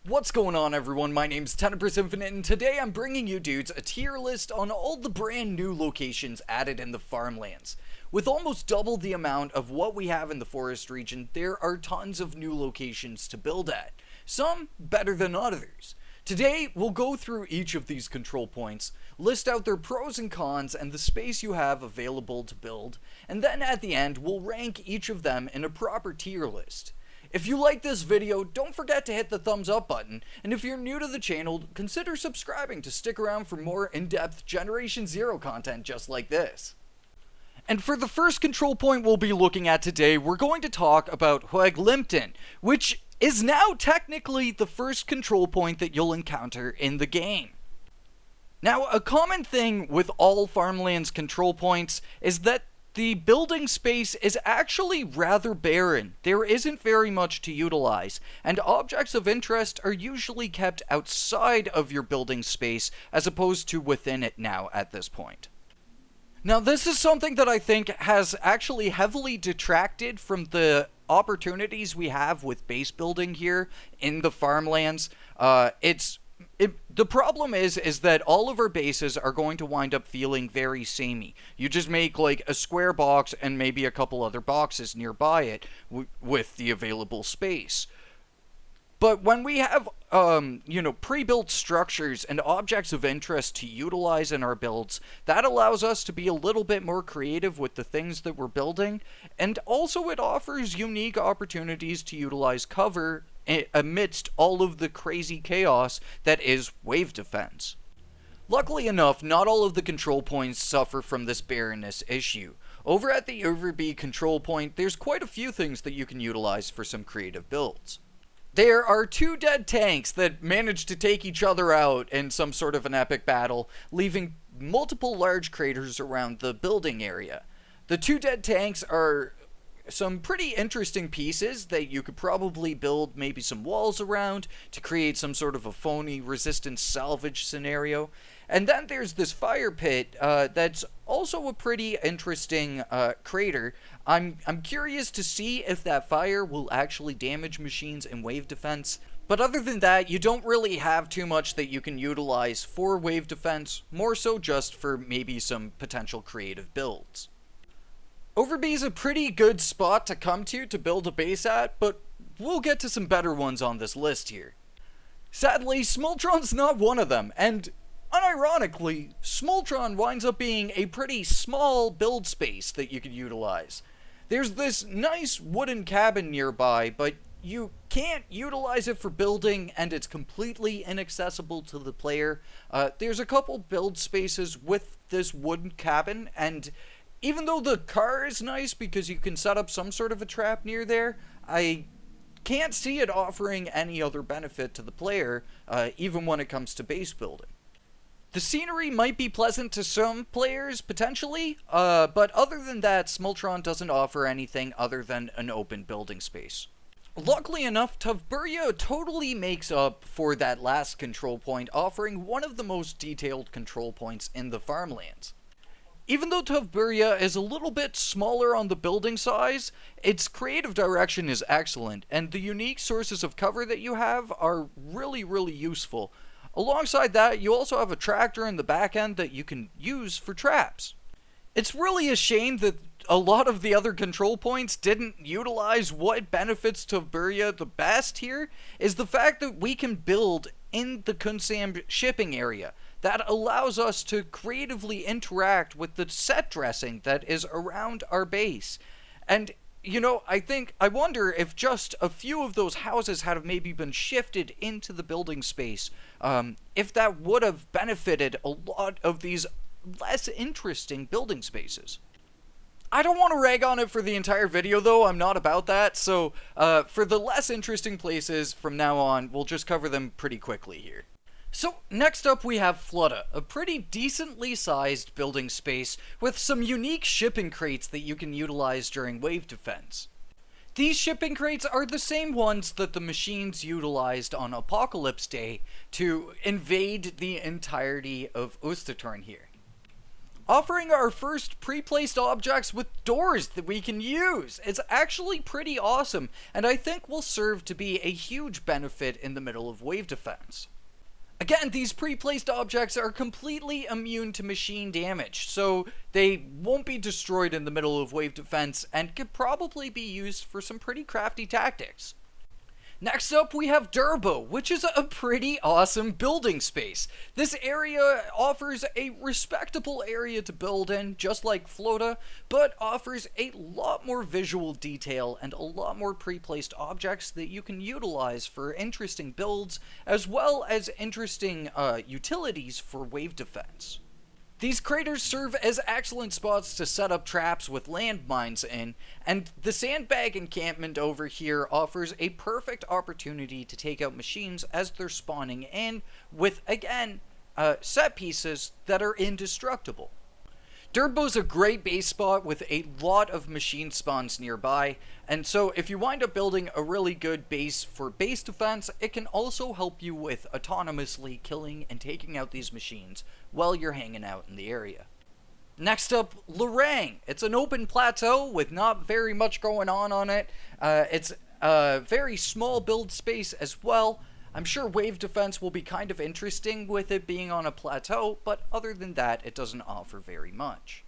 What's going on, everyone? My name's Tenebris Infinite, and today I'm bringing you dudes a tier list on all the brand new locations added in the Farmlands. With almost double the amount of what we have in the forest region, there are tons of new locations to build at. Some better than others. Today, we'll go through each of these control points, list out their pros and cons and the space you have available to build, and then at the end, we'll rank each of them in a proper tier list. If you like this video, don't forget to hit the thumbs up button, and if you're new to the channel, consider subscribing to stick around for more in-depth Generation Zero content just like this. And for the first control point we'll be looking at today, we're going to talk about Sjoglimten, which is now technically the first control point that you'll encounter in the game. Now, a common thing with all Farmlands control points is that the building space is actually rather barren. There isn't very much to utilize, and objects of interest are usually kept outside of your building space as opposed to within it now at this point. Now, this is something that I think has actually heavily detracted from the opportunities we have with base building here in the Farmlands. The problem is that all of our bases are going to wind up feeling very samey. You just make like a square box and maybe a couple other boxes nearby it with the available space. But when we have, pre-built structures and objects of interest to utilize in our builds, that allows us to be a little bit more creative with the things that we're building, and also it offers unique opportunities to utilize cover amidst all of the crazy chaos that is wave defense. Luckily enough, not all of the control points suffer from this barrenness issue. Over at the Overby control point, there's quite a few things that you can utilize for some creative builds. There are two dead tanks that manage to take each other out in some sort of an epic battle, leaving multiple large craters around the building area. The two dead tanks are some pretty interesting pieces that you could probably build maybe some walls around to create some sort of a phony resistance salvage scenario. And then there's this fire pit that's also a pretty interesting crater. I'm curious to see if that fire will actually damage machines in wave defense. But other than that, you don't really have too much that you can utilize for wave defense, more so just for maybe some potential creative builds. Overby is a pretty good spot to come to build a base at, but we'll get to some better ones on this list here. Sadly, Smultron's not one of them, and unironically, Smultron winds up being a pretty small build space that you could utilize. There's this nice wooden cabin nearby, but you can't utilize it for building, and it's completely inaccessible to the player. There's a couple build spaces with this wooden cabin, and even though the car is nice because you can set up some sort of a trap near there, I can't see it offering any other benefit to the player, even when it comes to base building. The scenery might be pleasant to some players, potentially, but other than that, Smultron doesn't offer anything other than an open building space. Luckily enough, Tveberga totally makes up for that last control point, offering one of the most detailed control points in the Farmlands. Even though Tveberga is a little bit smaller on the building size, its creative direction is excellent, and the unique sources of cover that you have are really useful. Alongside that, you also have a tractor in the back end that you can use for traps. It's really a shame that a lot of the other control points didn't utilize what benefits Tveberga the best here, is the fact that we can build in the Kunsam shipping area. That allows us to creatively interact with the set dressing that is around our base. And, I wonder if just a few of those houses had maybe been shifted into the building space, if that would have benefited a lot of these less interesting building spaces. I don't want to rag on it for the entire video, though. I'm not about that. So, for the less interesting places from now on, we'll just cover them pretty quickly here. So, next up we have Floda, a pretty decently sized building space with some unique shipping crates that you can utilize during wave defense. These shipping crates are the same ones that the machines utilized on Apocalypse Day to invade the entirety of Stentorpet here. offering our first pre-placed objects with doors that we can use. It's actually pretty awesome, and I think will serve to be a huge benefit in the middle of wave defense. Again, these pre-placed objects are completely immune to machine damage, so they won't be destroyed in the middle of wave defense and could probably be used for some pretty crafty tactics. Next up, we have Dyrbo, which is a pretty awesome building space. This area offers a respectable area to build in, just like Floda, but offers a lot more visual detail and a lot more pre-placed objects that you can utilize for interesting builds, as well as interesting utilities for wave defense. These craters serve as excellent spots to set up traps with landmines in, and the sandbag encampment over here offers a perfect opportunity to take out machines as they're spawning in, with, again, set pieces that are indestructible. Dyrbo's a great base spot with a lot of machine spawns nearby, and so if you wind up building a really good base for base defense, it can also help you with autonomously killing and taking out these machines while you're hanging out in the area. Next up, Lerang. It's an open plateau with not very much going on it. It's a very small build space as well. I'm sure wave defense will be kind of interesting with it being on a plateau, but other than that, it doesn't offer very much.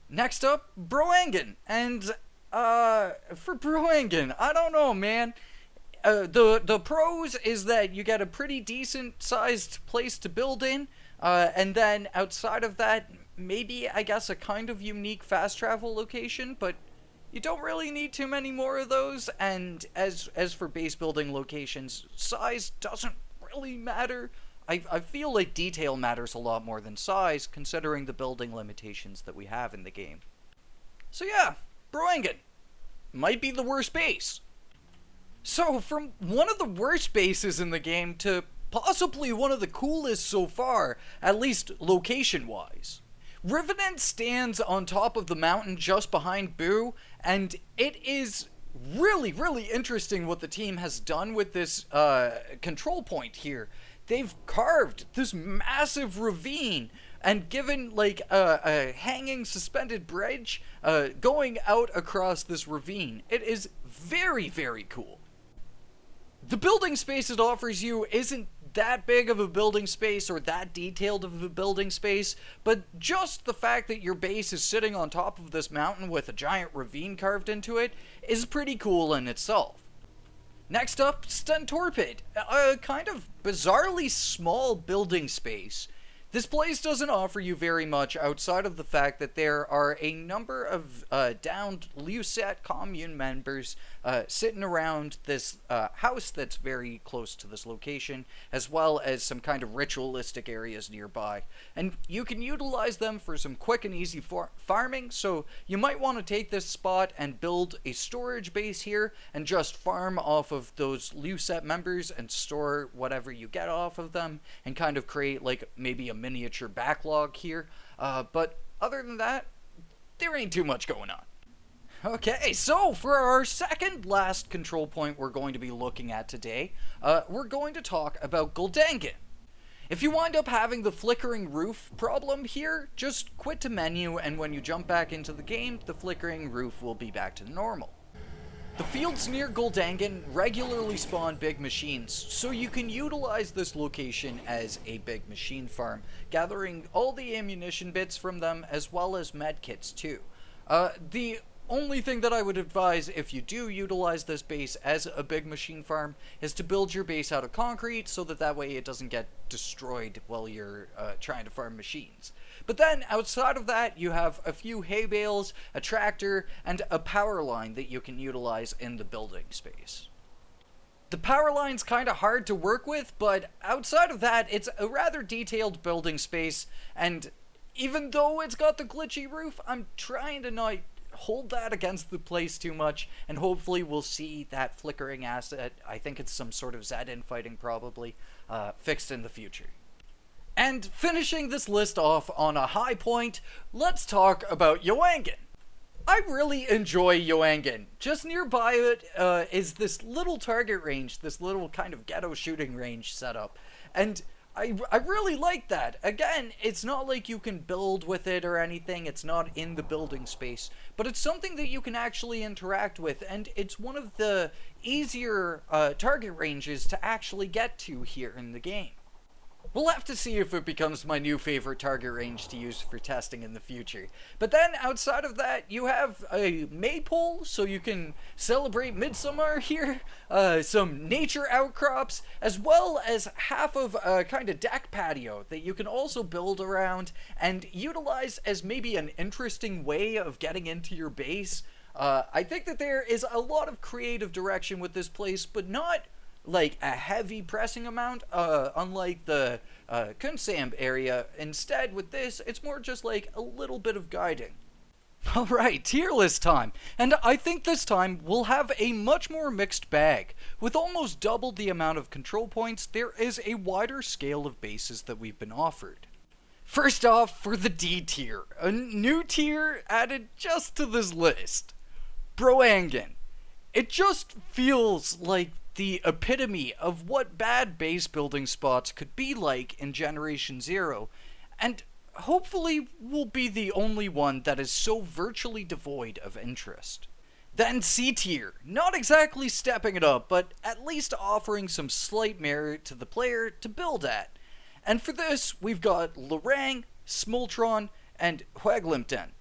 Next up, Broangen. And, for Broangen, I don't know, man. The pros is that you get a pretty decent sized place to build in, and then outside of that, maybe, I guess, a kind of unique fast travel location, but you don't really need too many more of those, and as for base building locations, size doesn't really matter. I feel like detail matters a lot more than size, considering the building limitations that we have in the game. So yeah, Broangen might be the worst base. So from one of the worst bases in the game to possibly one of the coolest so far, at least location-wise. Rivanen stands on top of the mountain just behind Boo, and it is really, really interesting what the team has done with this control point here. They've carved this massive ravine and given like a hanging suspended bridge going out across this ravine. It is very, very cool. The building space it offers you isn't that big of a building space or that detailed of a building space, but just the fact that your base is sitting on top of this mountain with a giant ravine carved into it is pretty cool in itself. Next up, Stentorpet, a kind of bizarrely small building space. This place doesn't offer you very much outside of the fact that there are a number of downed Lucet commune members sitting around this house that's very close to this location, as well as some kind of ritualistic areas nearby. And you can utilize them for some quick and easy farming, so you might want to take this spot and build a storage base here and just farm off of those Lucet members and store whatever you get off of them and kind of create like maybe a miniature backlog here, but other than that, there ain't too much going on. Okay, so for our second last control point we're going to be looking at today, we're going to talk about Guldängen. If you wind up having the flickering roof problem here, just quit to menu, and when you jump back into the game, the flickering roof will be back to normal. The fields near Guldängen regularly spawn big machines, so you can utilize this location as a big machine farm, gathering all the ammunition bits from them as well as medkits too. The only thing that I would advise if you do utilize this base as a big machine farm is to build your base out of concrete so that way it doesn't get destroyed while you're trying to farm machines. But then, outside of that, you have a few hay bales, a tractor, and a power line that you can utilize in the building space. The power line's kind of hard to work with, but outside of that, it's a rather detailed building space, and even though it's got the glitchy roof, I'm trying to not hold that against the place too much, and hopefully we'll see that flickering asset, I think it's some sort of Z infighting probably, fixed in the future. And finishing this list off on a high point, let's talk about Joangen. I really enjoy Joangen. Just nearby it is this little target range, this little kind of ghetto shooting range setup. And I really like that. Again, it's not like you can build with it or anything. It's not in the building space. But it's something that you can actually interact with. And it's one of the easier target ranges to actually get to here in the game. We'll have to see if it becomes my new favorite target range to use for testing in the future. But then, outside of that, you have a maypole, so you can celebrate midsummer here, some nature outcrops, as well as half of a kind of deck patio that you can also build around and utilize as maybe an interesting way of getting into your base. I think that there is a lot of creative direction with this place, but not like a heavy pressing amount, unlike the Kunsamb area. Instead, with this, it's more just like a little bit of guiding. Alright, tier list time. And I think this time we'll have a much more mixed bag. With almost double the amount of control points, there is a wider scale of bases that we've been offered. First off, for the D tier, a new tier added just to this list. Broangen. It just feels like the epitome of what bad base building spots could be like in Generation 0, and hopefully will be the only one that is so virtually devoid of interest. Then C tier, not exactly stepping it up, but at least offering some slight merit to the player to build at. And for this, we've got Lerang, Smultron, and Sjoglimten.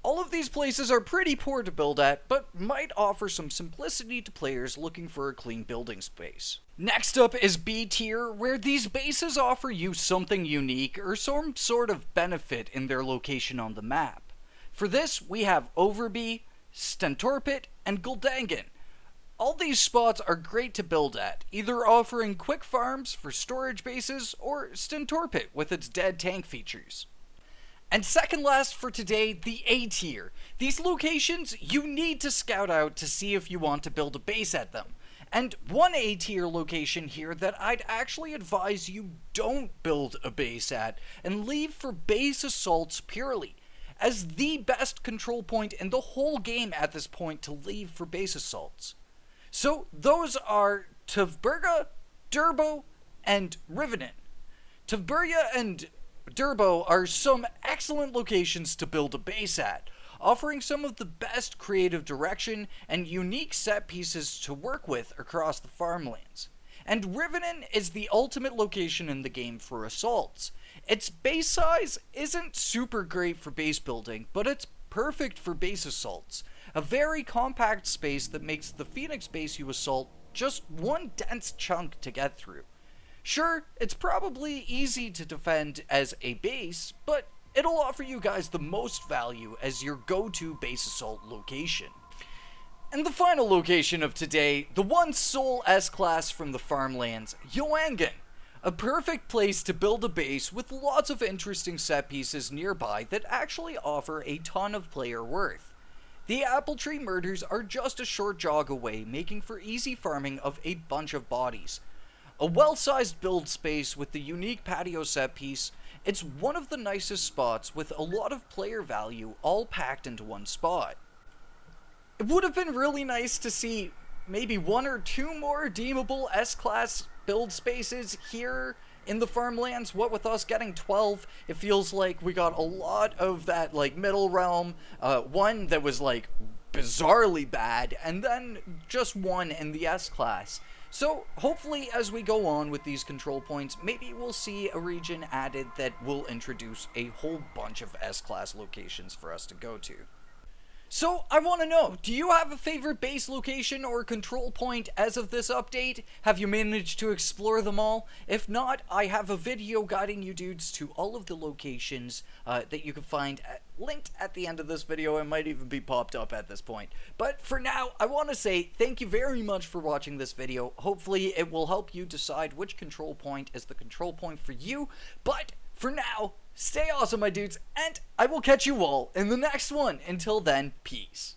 All of these places are pretty poor to build at, but might offer some simplicity to players looking for a clean building space. Next up is B tier, where these bases offer you something unique or some sort of benefit in their location on the map. For this, we have Overby, Stentorpet, and Guldängen. All these spots are great to build at, either offering quick farms for storage bases or Stentorpet with its dead tank features. And second last for today, the A tier. These locations you need to scout out to see if you want to build a base at them. And one A tier location here that I'd actually advise you don't build a base at and leave for base assaults purely, as the best control point in the whole game at this point to leave for base assaults. So those are Tveberga, Dyrbo, and Rivanen. Tveberga and Dyrbo are some excellent locations to build a base at, offering some of the best creative direction and unique set pieces to work with across the farmlands. And Rivanen is the ultimate location in the game for assaults. Its base size isn't super great for base building, but it's perfect for base assaults. A very compact space that makes the Phoenix base you assault just one dense chunk to get through. Sure, it's probably easy to defend as a base, but it'll offer you guys the most value as your go-to base assault location. And the final location of today, the one sole S-class from the Farmlands, Joangen. A perfect place to build a base with lots of interesting set pieces nearby that actually offer a ton of player worth. The apple tree murders are just a short jog away, making for easy farming of a bunch of bodies. A well-sized build space with the unique patio set piece, it's one of the nicest spots with a lot of player value all packed into one spot. It would have been really nice to see maybe one or two more redeemable S-class build spaces here in the Farmlands. What with us getting 12, it feels like we got a lot of that like middle realm, one that was like bizarrely bad, and then just one in the S-class. So hopefully as we go on with these control points, maybe we'll see a region added that will introduce a whole bunch of S-class locations for us to go to. So I want to know, do you have a favorite base location or control point as of this update? Have you managed to explore them all? If not, I have a video guiding you dudes to all of the locations that you can find linked at the end of this video. It might even be popped up at this point. But for now, I want to say thank you very much for watching this video. Hopefully it will help you decide which control point is the control point for you. But for now, stay awesome, my dudes, and I will catch you all in the next one. Until then, peace.